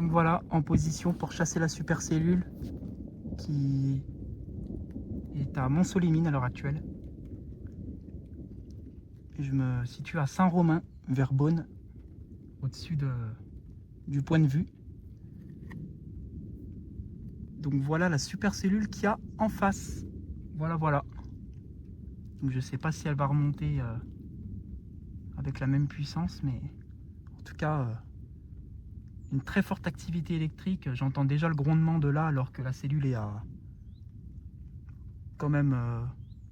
Donc voilà, en position pour chasser la supercellule qui est à Mont-Solimine à l'heure actuelle. Je me situe à Saint-Romain, vers Beaune, au-dessus du point de vue. Donc voilà la supercellule qu'il y a en face. Voilà, voilà. Donc je ne sais pas si elle va remonter avec la même puissance, mais en tout cas, une très forte activité électrique. J'entends déjà le grondement de là, alors que la cellule est à quand même,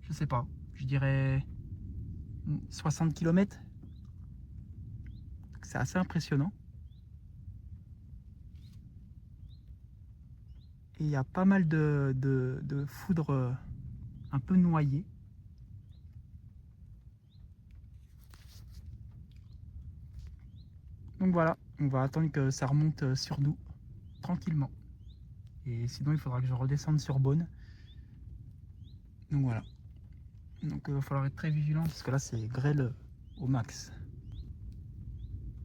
je sais pas, je dirais 60 km. C'est assez impressionnant. Et il y a pas mal de foudre un peu noyée. Donc voilà, on va attendre que ça remonte sur nous, tranquillement. Et sinon, il faudra que je redescende sur Beaune. Donc voilà. Donc il va falloir être très vigilant parce que là, c'est grêle au max.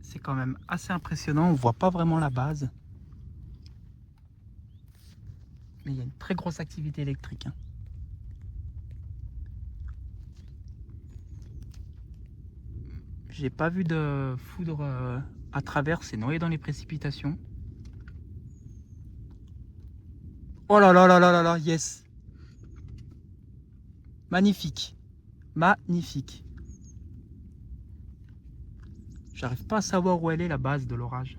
C'est quand même assez impressionnant, on voit pas vraiment la base. Mais il y a une très grosse activité électrique. J'ai pas vu de foudre à travers, c'est noyé dans les précipitations. Oh là là là là là là, yes. Magnifique. Magnifique. J'arrive pas à savoir où elle est la base de l'orage.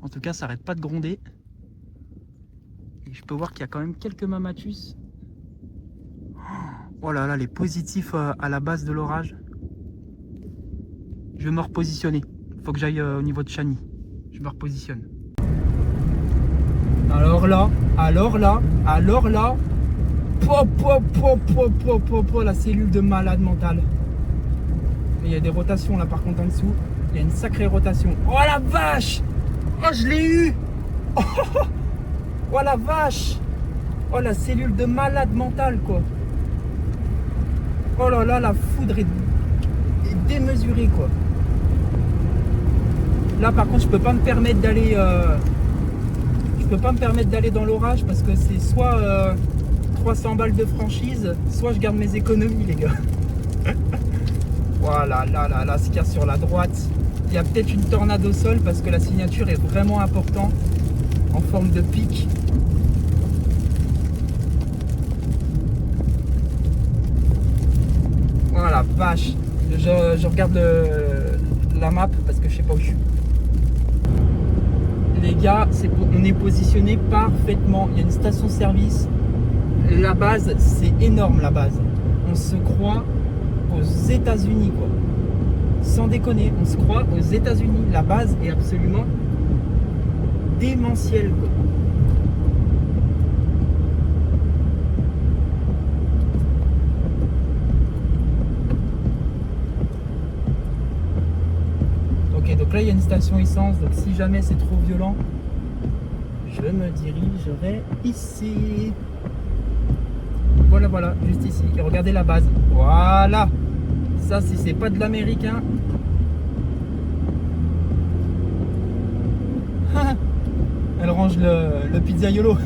En tout cas, ça arrête pas de gronder. Et je peux voir qu'il y a quand même quelques mamatus. Oh là là, les positifs à la base de l'orage. Je vais me repositionner. Faut que j'aille au niveau de Chani. Je me repositionne. Alors là, la cellule de malade mental. Il y a des rotations là par contre en dessous. Il y a une sacrée rotation. Oh la vache! Oh, je l'ai eu! Oh la vache! Oh la cellule de malade mental quoi. Oh là là, la foudre est démesurée quoi. Là par contre je peux pas me permettre d'aller dans l'orage parce que c'est soit 300 balles de franchise, soit je garde mes économies les gars. Voilà, là, ce qu'il y a sur la droite, il y a peut-être une tornade au sol parce que la signature est vraiment importante en forme de pic. Voilà, vache. Je regarde la map parce que je sais pas où je suis. Les gars, on est positionné parfaitement. Il y a une station-service. La base, c'est énorme la base. On se croit aux États-Unis quoi. Sans déconner, on se croit aux États-Unis. La base est absolument démentielle quoi. Ok, donc là il y a une station essence. Donc si jamais c'est trop violent, je me dirigerai ici. Voilà, voilà, juste ici. Et regardez la base. Voilà. Ça, si c'est pas de l'américain. Elle range le pizzaiolo.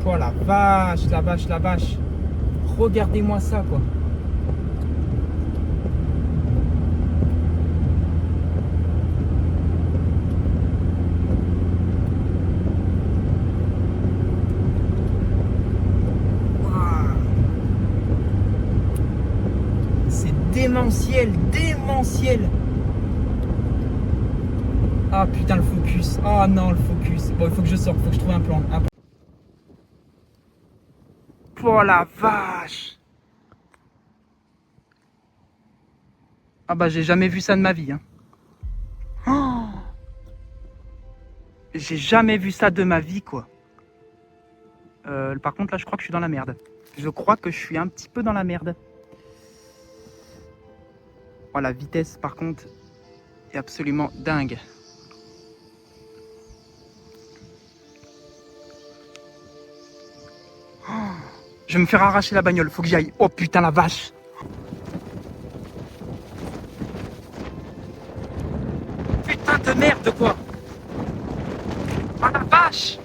Oh la vache, la vache, la vache. Regardez-moi ça quoi. Démentiel, démentiel. Ah putain le focus. Ah non le focus. Bon il faut que je sorte, il faut que je trouve un plan. Oh la vache. Ah bah j'ai jamais vu ça de ma vie hein. Oh, j'ai jamais vu ça de ma vie quoi. Par contre là je crois que je suis dans la merde. Je crois que je suis un petit peu dans la merde. Oh la vitesse par contre. est absolument dingue. Oh, je vais me faire arracher la bagnole, faut que j'y aille. Oh putain la vache. Putain de merde quoi. Oh la vache.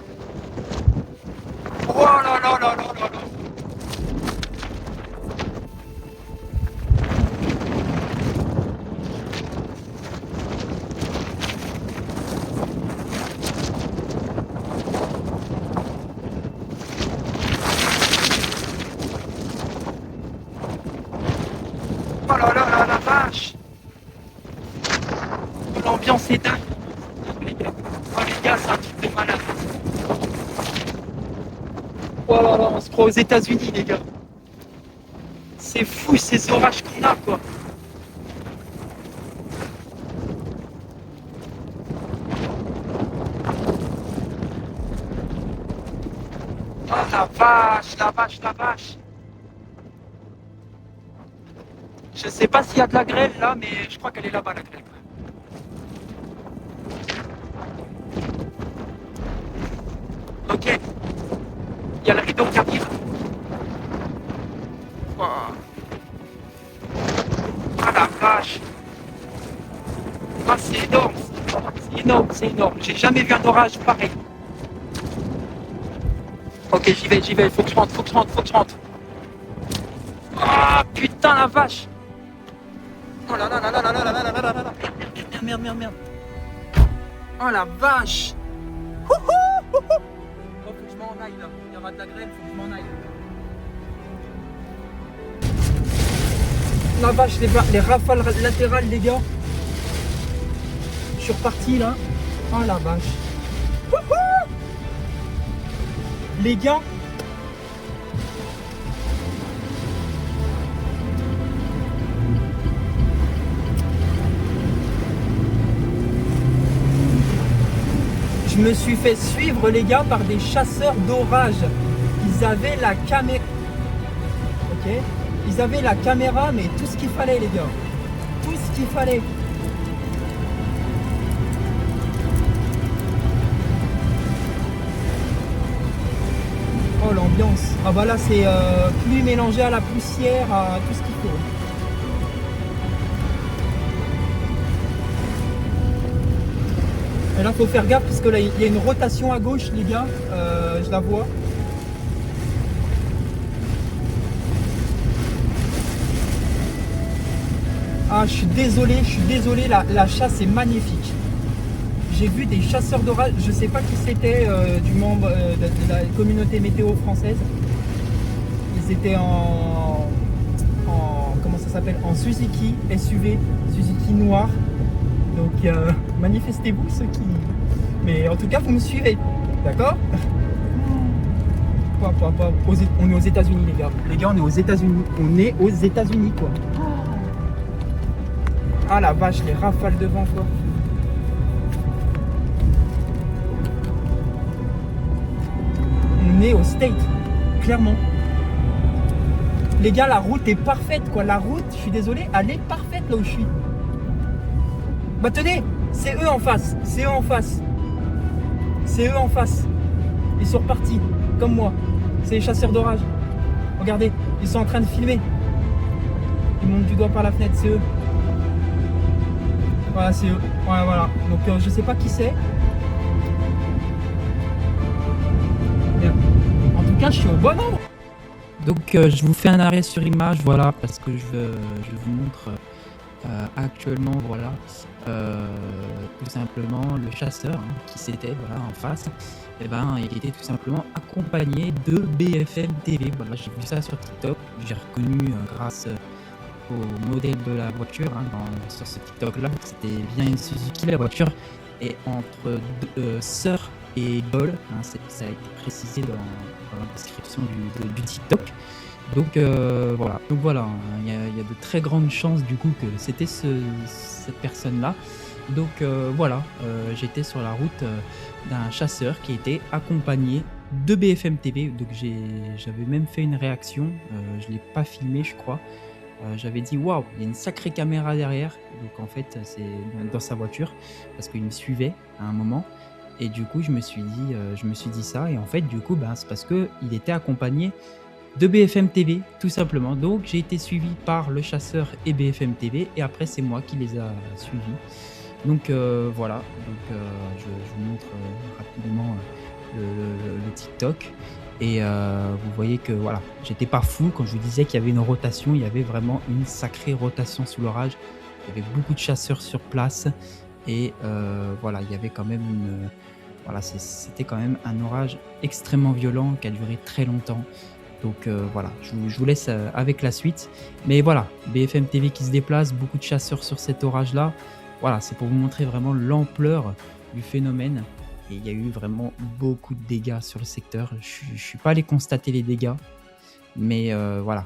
Oh là là là là là là. Oh là là là la vache. Oh, l'ambiance est dingue. Oh les gars, c'est un truc de malade. Oh là là, on se croit aux États-Unis les gars. C'est fou ces orages qu'on a quoi. Oh la vache, la vache, la vache. Je sais pas s'il y a de la grêle là, mais je crois qu'elle est là-bas la grêle. Ok. Il y a le rideau qui arrive. Oh. Ah la vache. Ah c'est énorme. C'est énorme, c'est énorme. J'ai jamais vu un orage pareil. Ok, j'y vais, faut que je rentre, faut que je rentre, faut que je rentre. Ah putain la vache. Oh là là là là là là là là là là là. Merde, merde, merde. Oh la vache. Oh, faut que je m'en aille là. Il y aura de la grêle, faut que je m'en aille. La vache, les rafales latérales, les gars. Je suis reparti là. Oh la vache. Les gars. Je me suis fait suivre les gars par des chasseurs d'orage. Ils avaient la caméra. Ok. Ils avaient la caméra, mais tout ce qu'il fallait les gars. Tout ce qu'il fallait. Oh l'ambiance. Ah bah là c'est pluie mélangée à la poussière, à tout ce qu'il faut. Et là faut faire gaffe parce que là il y a une rotation à gauche les gars, je la vois. Ah je suis désolé, la chasse est magnifique. J'ai vu des chasseurs d'orage, je sais pas qui c'était, du membre de la communauté météo française. Ils étaient en comment ça s'appelle, en Suzuki SUV, Suzuki noir. Donc manifestez-vous ceux qui... Mais en tout cas vous me suivez, d'accord? On est aux États-Unis les gars. Les gars on est aux États-Unis. On est aux États-Unis quoi. Ah la vache, les rafales de vent quoi. On est au State, clairement. Les gars, la route est parfaite quoi. La route, je suis désolé, elle est parfaite là où je suis. Bah tenez, c'est eux en face. C'est eux en face. C'est eux en face. Ils sont repartis, comme moi. C'est les chasseurs d'orage. Regardez, ils sont en train de filmer. Ils montent du doigt par la fenêtre, c'est eux. Voilà, c'est eux. Ouais, voilà. Donc je sais pas qui c'est. En tout cas, je suis au bon endroit. Donc je vous fais un arrêt sur image, voilà, parce que je vous montre actuellement, voilà, tout simplement le chasseur qui c'était, voilà, en face. Et ben, il était tout simplement accompagné de BFM TV. Voilà, j'ai vu ça sur TikTok, j'ai reconnu grâce au modèle de la voiture sur ce TikTok là, c'était bien une Suzuki la voiture, et entre Sœur et Bol, ça a été précisé dans la description du TikTok. Donc voilà, il y a de très grandes chances du coup que c'était cette personne là. Donc voilà, j'étais sur la route d'un chasseur qui était accompagné de BFM TV. Donc j'avais même fait une réaction, je l'ai pas filmé je crois, J'avais dit: «Waouh, il y a une sacrée caméra derrière». Donc en fait, c'est dans sa voiture parce qu'il me suivait à un moment et du coup, je me suis dit ça et en fait, du coup, ben, c'est parce qu'il était accompagné de BFM TV, tout simplement. Donc j'ai été suivi par le chasseur et BFM TV et après, c'est moi qui les a suivis. Donc voilà, donc je vous montre rapidement le TikTok et vous voyez que voilà, j'étais pas fou quand je vous disais qu'il y avait une rotation, il y avait vraiment une sacrée rotation sous l'orage. Il y avait beaucoup de chasseurs sur place et voilà, il y avait quand même voilà, c'était quand même un orage extrêmement violent qui a duré très longtemps. Donc voilà, je vous laisse avec la suite. Mais voilà, BFM TV qui se déplace, beaucoup de chasseurs sur cet orage-là. Voilà, c'est pour vous montrer vraiment l'ampleur du phénomène. Et il y a eu vraiment beaucoup de dégâts sur le secteur. Je ne suis pas allé constater les dégâts, mais voilà,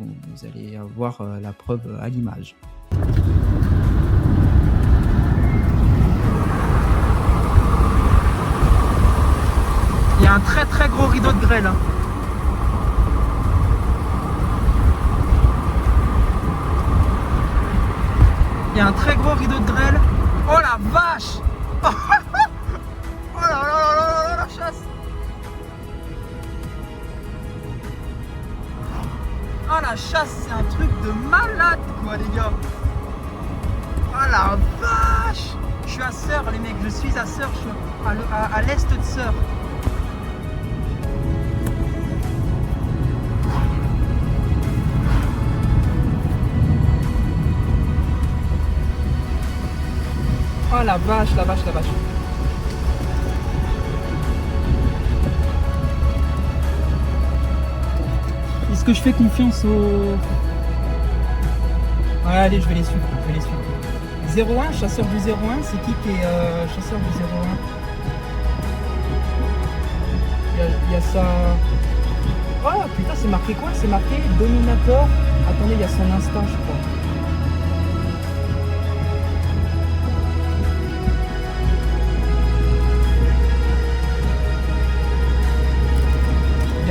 vous allez avoir la preuve à l'image. Il y a un très très gros rideau de grêle. Il y a un très gros rideau de grêle. Oh la vache! Oh là là là là là, la chasse! Oh la chasse, c'est un truc de malade quoi les gars! Oh la vache! Je suis à Sœur les mecs, je suis à Sœur, je suis à l'est de Sœur. Oh la vache, la vache, la vache. Est-ce que je fais confiance au... Ouais, allez, je vais les suivre, 01, chasseur du 01, c'est qui est chasseur du 01? Il y a ça... Oh putain, c'est marqué quoi? C'est marqué Dominator. Attendez, il y a son instinct, je crois.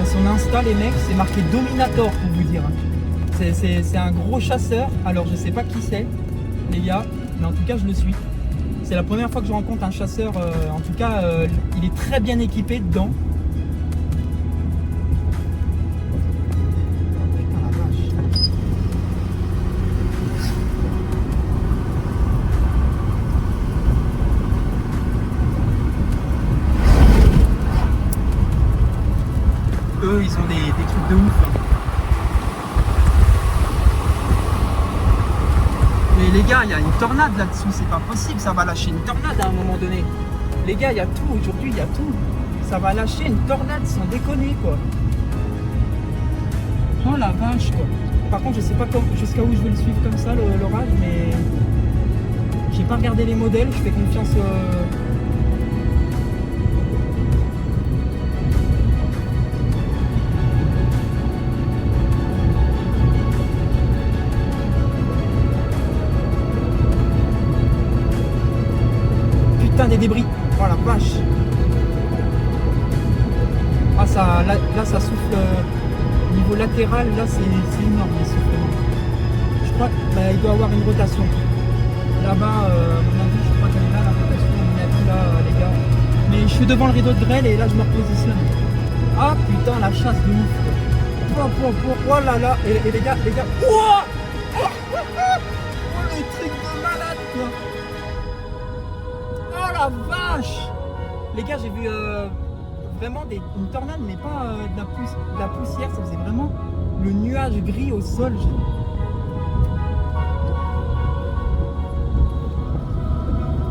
Son Insta les mecs, c'est marqué Dominator pour vous dire. C'est un gros chasseur, alors je sais pas qui c'est les gars, mais en tout cas je le suis. C'est la première fois que je rencontre un chasseur, en tout cas il est très bien équipé dedans. Putain la vache. Eux, ils ont des trucs de ouf. Mais les gars, il y a une tornade là-dessous, c'est pas possible, ça va lâcher une tornade à un moment donné. Les gars, il y a tout, aujourd'hui, il y a tout. Ça va lâcher une tornade sans déconner, quoi. Oh la vache, quoi. Par contre, je sais pas jusqu'à où je vais le suivre comme ça, l'orage, mais... J'ai pas regardé les modèles, je fais confiance... des débris, oh la vache. Ah ça, là ça souffle niveau latéral, là c'est énorme les soufflements. Je crois qu'il doit y avoir une rotation là-bas, à mon avis je crois qu'elle est là la rotation, à mon avis là les gars. Mais je suis devant le rideau de grêle et là je me repositionne. Ah putain la chasse de ouf. Oh là là, et les gars, oh le truc de malade quoi. Oh la vache! Les gars, j'ai vu vraiment une tornade, mais pas de la poussière, ça faisait vraiment le nuage gris au sol.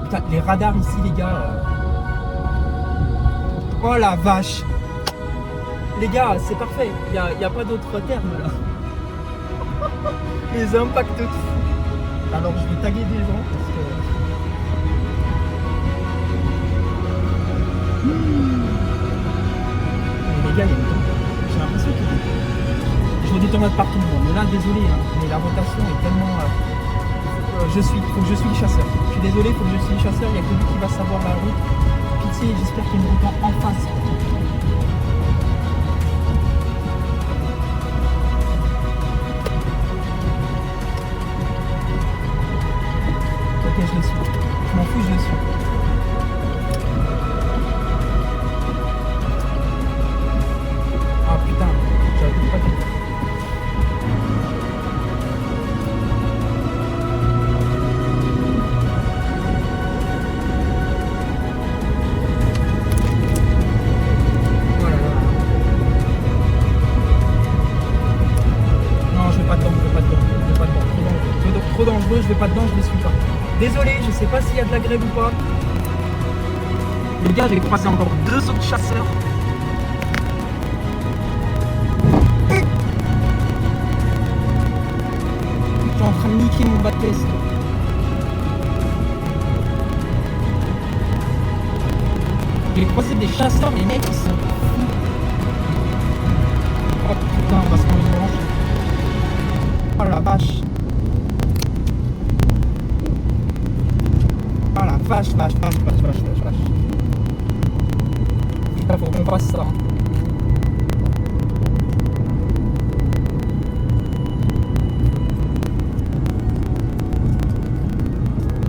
Putain, les radars ici, les gars. Oh la vache! Les gars, c'est parfait, il n'y a pas d'autre terme là. Les impacts de fou. Alors, je vais taguer des gens parce que. Les gars, j'ai l'impression que je vois des tornades partout. Mais là, désolé, hein, mais la rotation est tellement. Faut que je suis le chasseur. Je suis désolé, faut que je suis le chasseur. Il n'y a que lui qui va savoir la route. Pitié, j'espère qu'il y a une route en face. Ok, je le suis. Je m'en fous, je le suis. Ah putain, j'avais pas fait. Oh là là. Non, je vais pas dedans, je vais pas dedans, je vais pas dedans. Trop dangereux, je vais pas dedans, je ne suis pas. Désolé, je sais pas s'il y a de la grève ou pas. Les gars, j'ai croisé encore 2 autres chasseurs. Je suis en train de niquer mon bas de caisse. J'ai croisé des chasseurs, les mecs ils sont fous. Oh putain, on va se prendre une branche. Oh la vache. Oh la vache. Putain, faut qu'on fasse ça.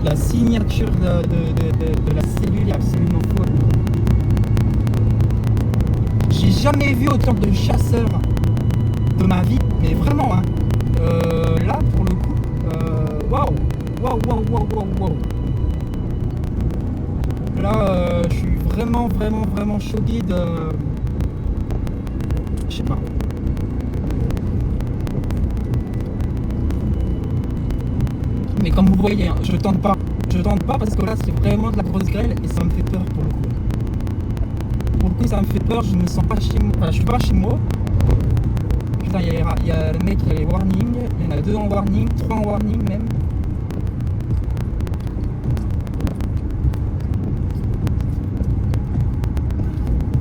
La signature de la cellule est absolument folle. J'ai jamais vu autant de chasseurs de ma vie, mais vraiment, hein. Là, pour le coup, waouh. Là, je suis vraiment choqué de... Je sais pas. Mais comme vous voyez, hein, je tente pas parce que là, c'est vraiment de la grosse grêle et ça me fait peur pour le coup. Pour le coup, ça me fait peur, je me sens pas chez moi. Enfin, je suis pas chez moi. Putain, il y a le mec, il y a les warnings. Il y en a 2 en warning, 3 en warning même.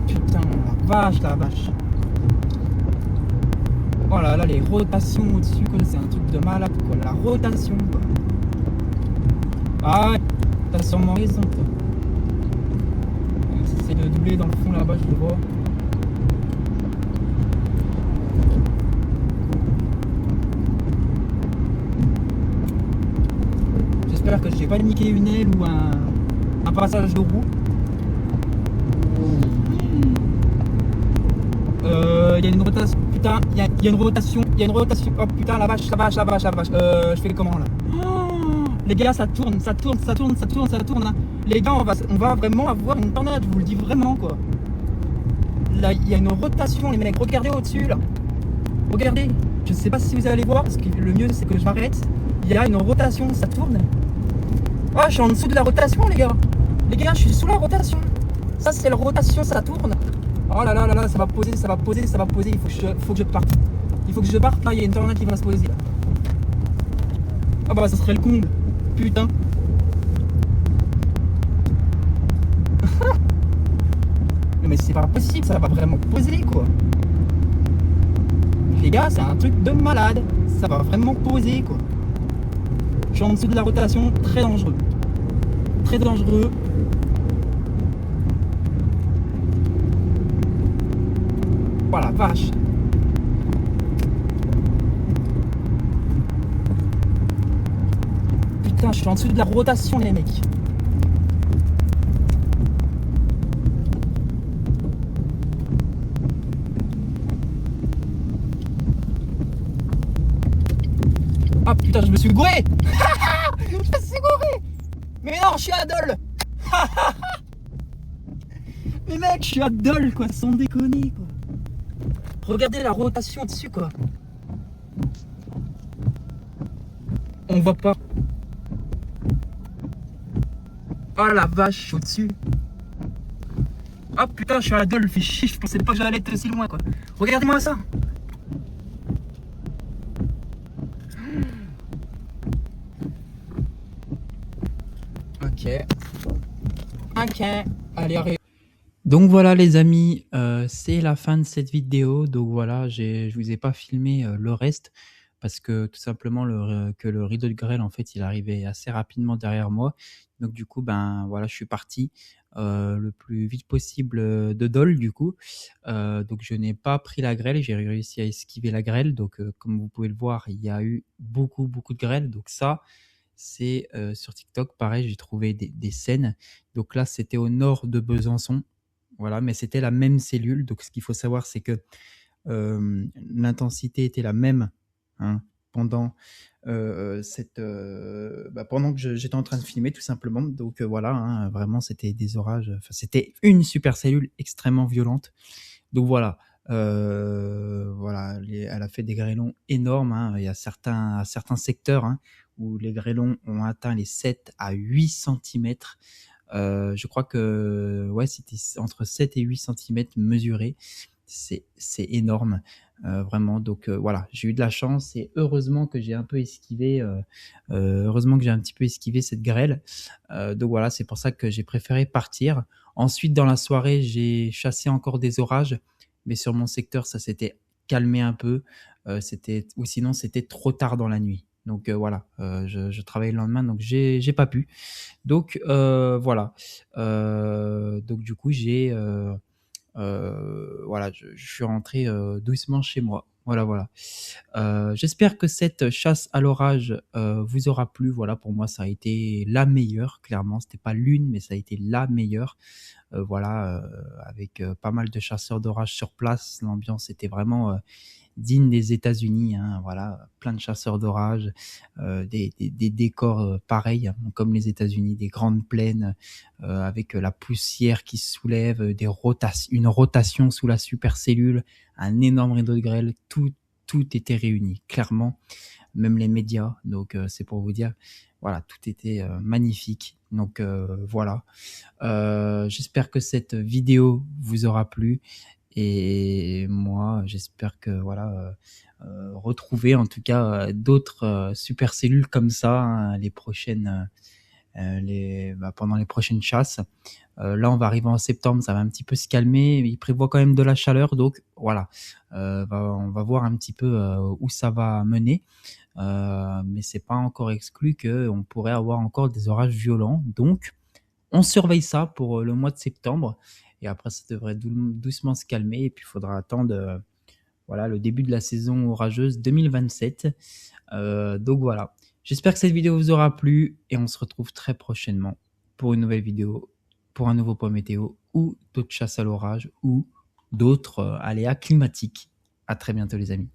Putain, la vache. Oh là là, les rotations au-dessus, quoi, c'est un truc de malade, quoi. La rotation, quoi. Ah ouais, t'as sûrement raison, quoi. J'essaie de doubler dans le fond là-bas, je le vois. J'espère que j'ai pas niqué une aile ou un passage de roue. Il y a une rotation. Putain, il y a une rotation. Oh putain, la vache. Je fais comment là? Oh, les gars, ça tourne. Hein. Les gars, on va vraiment avoir une tornade, je vous le dis vraiment quoi. Là, il y a une rotation, les mecs. Regardez au-dessus là. Regardez. Je sais pas si vous allez voir, parce que le mieux c'est que je m'arrête. Il y a une rotation, ça tourne. Oh, je suis en dessous de la rotation, les gars. Les gars, je suis sous la rotation. Ça, c'est la rotation, ça tourne. Oh là là, ça va poser. Il faut que je parte. Là, il y a une tornade qui va se poser là. Ah bah, ça serait le comble. Putain. Mais c'est pas possible, ça va vraiment poser quoi. Les gars, c'est un truc de malade. Ça va vraiment poser quoi. Je suis en dessous de la rotation, très dangereux. Oh la vache. Putain, je suis en dessous de la rotation les mecs. Ah putain, je me suis gouré. Mais non, je suis à Dole. Mais mec, je suis à Dole quoi, sans déconner quoi. Regardez la rotation dessus quoi. On voit pas. Oh la vache, je suis au-dessus. Ah putain, je suis à la Dole, fais chier, je pensais pas que j'allais être aussi loin quoi. Regardez-moi ça. Ok. Allez, arrête. Donc voilà les amis, c'est la fin de cette vidéo. Donc voilà, je vous ai pas filmé le reste parce que tout simplement que le rideau de grêle en fait il arrivait assez rapidement derrière moi. Donc du coup ben voilà, je suis parti le plus vite possible de Dole du coup. Donc je n'ai pas pris la grêle, j'ai réussi à esquiver la grêle. Donc comme vous pouvez le voir, il y a eu beaucoup de grêle. Donc ça c'est sur TikTok, pareil, j'ai trouvé des scènes. Donc là, c'était au nord de Besançon, voilà, mais c'était la même cellule. Donc ce qu'il faut savoir, c'est que l'intensité était la même, hein, pendant pendant que j'étais en train de filmer tout simplement. Donc voilà, hein, vraiment c'était des orages. Enfin, c'était une supercellule extrêmement violente. Donc voilà, voilà, elle a fait des grêlons énormes, hein. Il y a certains secteurs, hein, où les grêlons ont atteint les 7 à 8 centimètres. Je crois que ouais, c'était entre 7 et 8 centimètres mesurés. C'est énorme, vraiment. Donc voilà, j'ai eu de la chance et heureusement que j'ai un peu esquivé, heureusement que j'ai un petit peu esquivé cette grêle. Donc voilà, c'est pour ça que j'ai préféré partir. Ensuite, dans la soirée, j'ai chassé encore des orages, mais sur mon secteur, ça s'était calmé un peu. Ou sinon, c'était trop tard dans la nuit. Donc voilà, je travaillais le lendemain, donc j'ai pas pu. Donc voilà. Donc du coup, voilà, je suis rentré doucement chez moi. Voilà, voilà. J'espère que cette chasse à l'orage vous aura plu. Voilà, pour moi, ça a été la meilleure. Clairement, c'était pas l'une, mais ça a été la meilleure. Voilà, avec pas mal de chasseurs d'orage sur place. L'ambiance était vraiment digne des États-Unis, hein, voilà, plein de chasseurs d'orage, des décors pareils, hein, comme les États-Unis, des grandes plaines avec la poussière qui se soulève, une rotation sous la supercellule, un énorme rideau de grêle, tout était réuni, clairement, même les médias. Donc c'est pour vous dire, voilà, tout était magnifique. Donc voilà. J'espère que cette vidéo vous aura plu. Et moi, j'espère que voilà, retrouver en tout cas d'autres supercellules comme ça, hein, les prochaines, pendant les prochaines chasses. Là, on va arriver en septembre, ça va un petit peu se calmer. Il prévoit quand même de la chaleur, donc voilà, on va voir un petit peu où ça va mener. Mais c'est pas encore exclu qu'on pourrait avoir encore des orages violents. Donc, on surveille ça pour le mois de septembre. Et après, ça devrait doucement se calmer. Et puis, il faudra attendre voilà, le début de la saison orageuse 2027. Donc voilà. J'espère que cette vidéo vous aura plu. Et on se retrouve très prochainement pour une nouvelle vidéo, pour un nouveau point météo ou d'autres chasses à l'orage ou d'autres aléas climatiques. À très bientôt les amis.